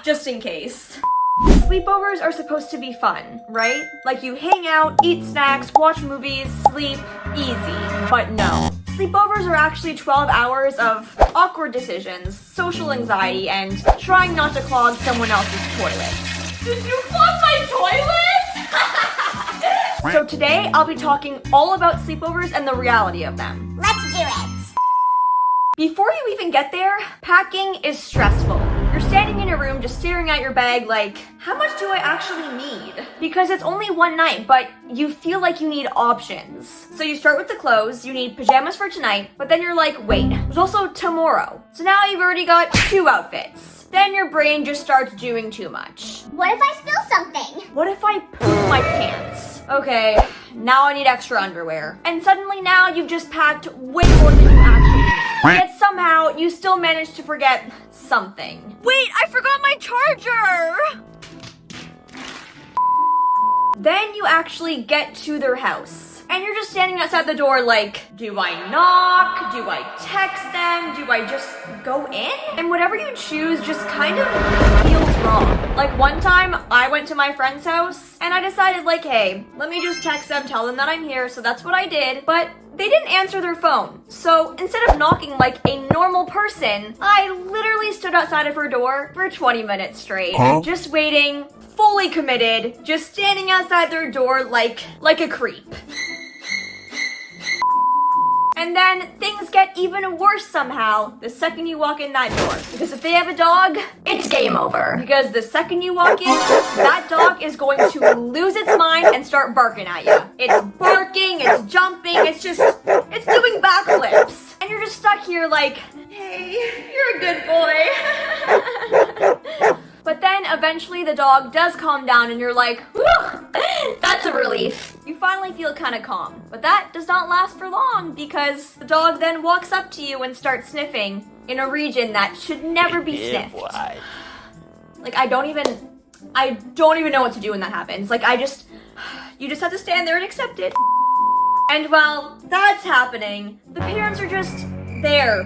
just in case. Sleepovers are supposed to be fun, right? Like you hang out, eat snacks, watch movies, sleep, easy. But no. Sleepovers are actually 12 hours of awkward decisions, social anxiety, and trying not to clog someone else's toilet. Did you clog my toilet? So today, I'll be talking all about sleepovers and the reality of them. Let's do it! Before you even get there, packing is stressful. You're standing in your room just staring at your bag like, how much do I actually need? Because it's only one night, but you feel like you need options. So you start with the clothes, you need pajamas for tonight, but then you're like, wait, there's also tomorrow. So now you've already got 2 outfits. Then your brain just starts doing too much. What if I spill something? What if I poop my pants? Okay, now I need extra underwear. And suddenly now you've just packed way more than you actually need. Yet somehow you still managed to forget something. Wait, I forgot my charger! Then you actually get to their house. And you're just standing outside the door like, do I knock? Do I text them? Do I just go in? And whatever you choose just kind of feels wrong. Like one time, I went to my friend's house and I decided like, hey, let me just text them, tell them that I'm here. So that's what I did. But they didn't answer their phone. So instead of knocking like a normal person, I literally stood outside of her door for 20 minutes straight. Just waiting, fully committed, just standing outside their door like a creep. And then things get even worse somehow the second you walk in that door. Because if they have a dog, it's game over. Because the second you walk in, that dog is going to lose its mind and start barking at you. It's barking, it's jumping, it's doing backflips. And you're just stuck here like, hey, you're a good boy. But then eventually the dog does calm down and you're like, whew, that's a relief. You finally feel kind of calm. But that does not last for long because the dog then walks up to you and starts sniffing in a region that should never be sniffed. Like I don't even know what to do when that happens. Like you just have to stand there and accept it. And while that's happening, the parents are just there,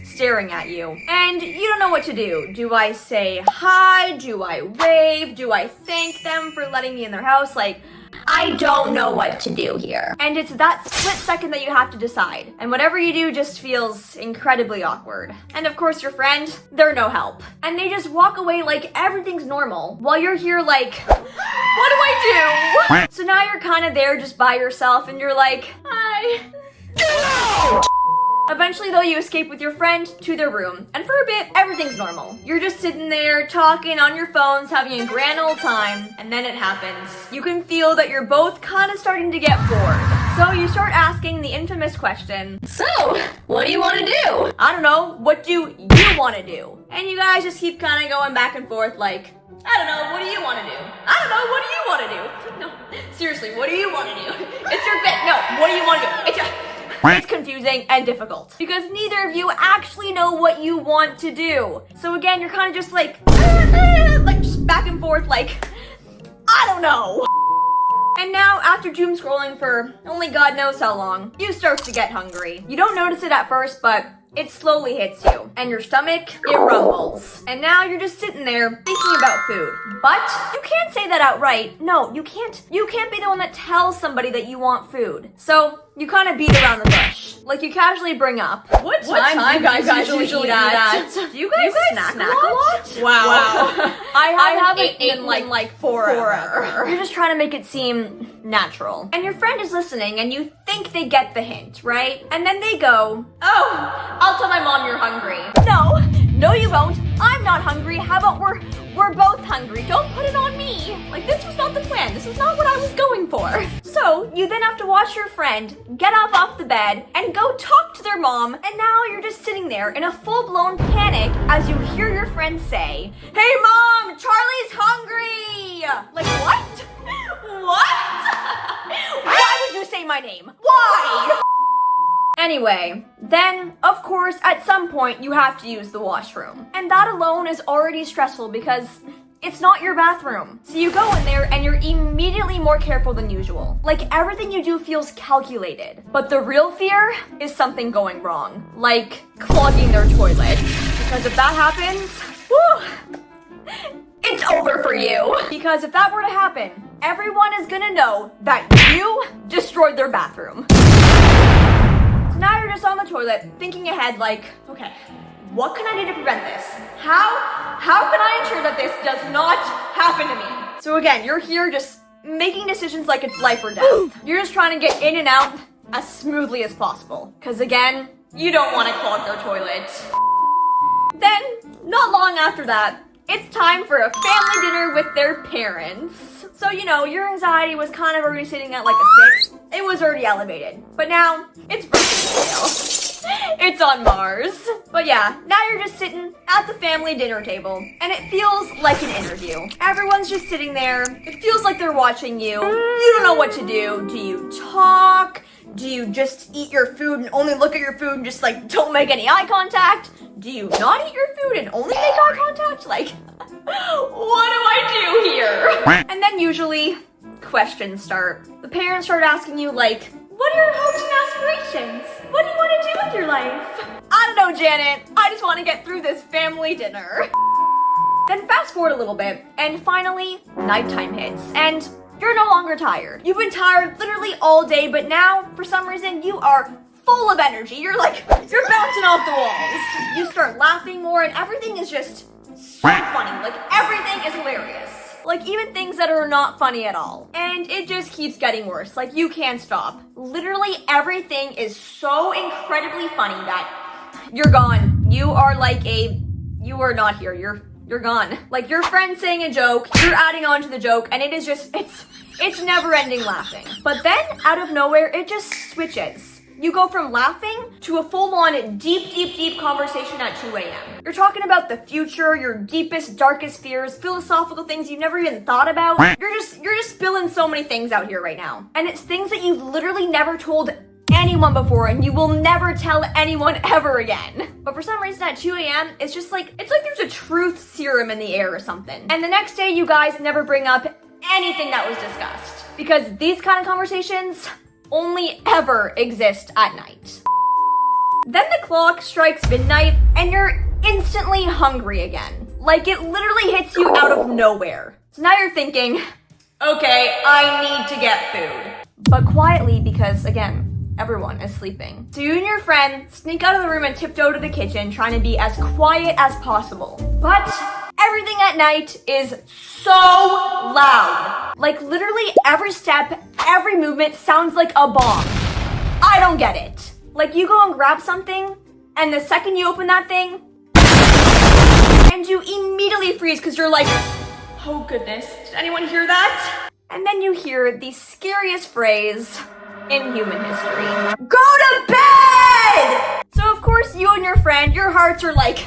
staring at you. And you don't know what to do. Do I say hi? Do I wave? Do I thank them for letting me in their house? Like, I don't know what to do here. And it's that split second that you have to decide. And whatever you do just feels incredibly awkward. And of course your friend, they're no help. And they just walk away like everything's normal, while you're here like, what do I do? So now you're kind of there just by yourself and you're like, hi. Get out! Eventually, though, you escape with your friend to their room, and for a bit, everything's normal. You're just sitting there, talking on your phones, having a grand old time, and then it happens. You can feel that you're both kind of starting to get bored. So you start asking the infamous question, so, what do you want to do? I don't know, what do you want to do? And you guys just keep kind of going back and forth like, I don't know, what do you want to do? I don't know, what do you want to do? No, seriously, what do you want to do? It's your bit. No, what do you want to do? It's confusing and difficult because neither of you actually know what you want to do. So again, you're kind of just like just back and forth like, I don't know. And now, after doom scrolling for only God knows how long, you start to get hungry. You don't notice it at first, but it slowly hits you, and your stomach, it rumbles. And now you're just sitting there thinking about food. But you can't say that outright. No, you can't be the one that tells somebody that you want food. So you kind of beat around the bush. Like you casually bring up, what time do you guys usually eat at? Do you guys snack a lot? Wow. I haven't eaten in like forever. You're just trying to make it seem natural. And your friend is listening and you think they get the hint, right? And then they go, oh, I'll tell my mom you're hungry. No you won't. I'm not hungry. How about we're both hungry? Don't put it on me. Like this was not the plan. This is not what I was going for. So you then have to watch your friend get up off the bed and go talk to their mom. And now you're just sitting there in a full-blown panic as you hear your friend say, hey mom, Charlie's hungry. Like what? Why would you say my name? Why? Anyway, then, of course, at some point, you have to use the washroom. And that alone is already stressful because it's not your bathroom. So you go in there and you're immediately more careful than usual. Like everything you do feels calculated. But the real fear is something going wrong. Like clogging their toilet. Because if that happens, whew, it's over for you. Because if that were to happen, everyone is gonna know that you destroyed their bathroom. So now you're just on the toilet, thinking ahead like, okay, what can I do to prevent this? How can I ensure that this does not happen to me? So again, you're here just making decisions like it's life or death. You're just trying to get in and out as smoothly as possible. Because again, you don't want to clog their toilet. Then, not long after that, it's time for a family dinner with their parents. So, you know, your anxiety was kind of already sitting at like a 6. It was already elevated. But now, it's broken scale. It's on Mars. But yeah, now you're just sitting at the family dinner table, and it feels like an interview. Everyone's just sitting there. It feels like they're watching you. You don't know what to do. Do you talk? Do you just eat your food and only look at your food and just like don't make any eye contact? Do you not eat your food and only make eye contact? Like, what do I do here? And then usually questions start. The parents start asking you like, what are your hopes and aspirations? What do you want to do with your life? I don't know, Janet. I just want to get through this family dinner. Then fast forward a little bit, and finally, nighttime hits, and you're no longer tired. You've been tired literally all day, but now, for some reason, you are full of energy. You're bouncing off the walls. You start laughing more, and everything is just so funny. Like, everything is hilarious. Like, even things that are not funny at all. And it just keeps getting worse. Like, you can't stop. Literally everything is so incredibly funny that you're gone. You are not here. You're gone. Like, your friend's saying a joke, you're adding on to the joke, and it is just, it's never-ending laughing. But then, out of nowhere, it just switches. You go from laughing to a full-on deep conversation at 2 a.m. You're talking about the future, your deepest, darkest fears, philosophical things you've never even thought about. You're just spilling so many things out here right now. And it's things that you've literally never told anyone before, and you will never tell anyone ever again. But for some reason at 2 a.m., it's like there's a truth serum in the air or something. And the next day, you guys never bring up anything that was discussed. Because these kind of conversations only ever exist at night. Then the clock strikes midnight and you're instantly hungry again. Like, it literally hits you out of nowhere. So now you're thinking, okay, I need to get food. But quietly, because again, everyone is sleeping. So you and your friend sneak out of the room and tiptoe to the kitchen, trying to be as quiet as possible. But everything at night is so loud. Like, literally every step, every movement sounds like a bomb. I don't get it. Like, you go and grab something, and the second you open that thing, and you immediately freeze because you're like, oh goodness, did anyone hear that? And then you hear the scariest phrase in human history. Go to bed! So of course you and your friend, your hearts are like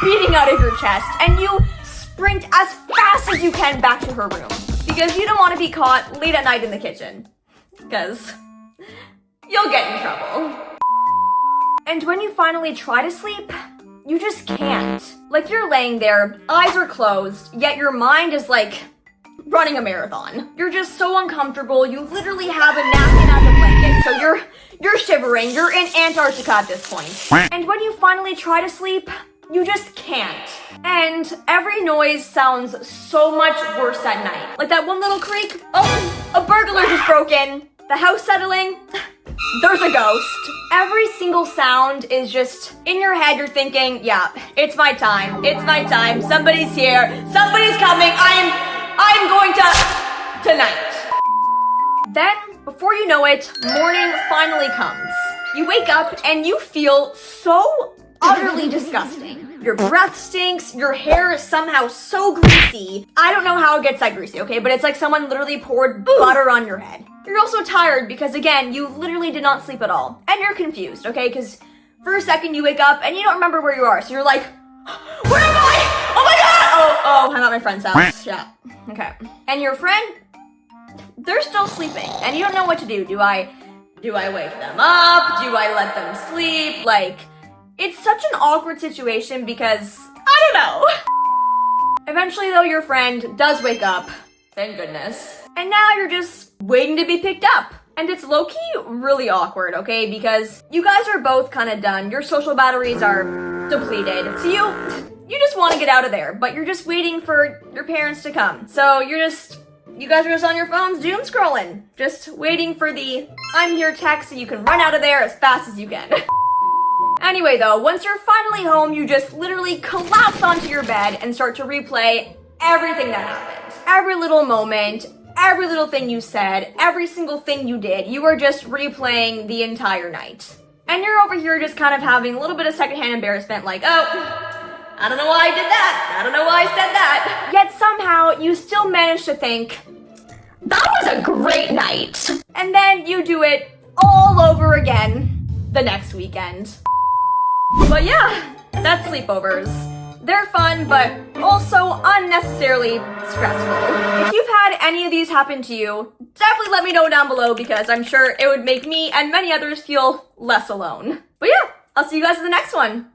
beating out of your chest, and you sprint as fast as you can back to her room. Because you don't want to be caught late at night in the kitchen. Because you'll get in trouble. And when you finally try to sleep, you just can't. Like, you're laying there, eyes are closed, yet your mind is like running a marathon. You're just so uncomfortable. You literally have a napkin as a blanket, so you're shivering. You're in Antarctica at this point. And when you finally try to sleep, you just can't. And every noise sounds so much worse at night. Like that one little creak. Oh, a burglar just broke in. The house settling. There's a ghost. Every single sound is just in your head. You're thinking, yeah, it's my time. It's my time. Somebody's here. Somebody's coming. I'm going to tonight. Then, before you know it, morning finally comes. You wake up and you feel so utterly disgusting. Your breath stinks, your hair is somehow so greasy. I don't know how it gets that greasy, okay? But it's like someone literally poured butter on your head. You're also tired because, again, you literally did not sleep at all. And you're confused, okay? Because for a second you wake up and you don't remember where you are. So you're like, where am I? Oh my god! Oh, I'm at my friend's house. Yeah, okay. And your friend, they're still sleeping and you don't know what to do. Do I wake them up? Do I let them sleep? Like, it's such an awkward situation because, I don't know. Eventually though, your friend does wake up. Thank goodness. And now you're just waiting to be picked up. And it's low-key really awkward, okay? Because you guys are both kind of done. Your social batteries are depleted. So you you just want to get out of there, but you're just waiting for your parents to come. So you guys are just on your phones doom scrolling, just waiting for the I'm here text so you can run out of there as fast as you can. Anyway though, once you're finally home, you just literally collapse onto your bed and start to replay everything that happened. Every little moment, every little thing you said, every single thing you did, you are just replaying the entire night. And you're over here just kind of having a little bit of secondhand embarrassment, like, oh, I don't know why I did that. I don't know why I said that. Yet somehow you still manage to think, that was a great night. And then you do it all over again the next weekend. But yeah, that's sleepovers. They're fun, but also unnecessarily stressful. If you've had any of these happen to you, definitely let me know down below because I'm sure it would make me and many others feel less alone. But yeah, I'll see you guys in the next one.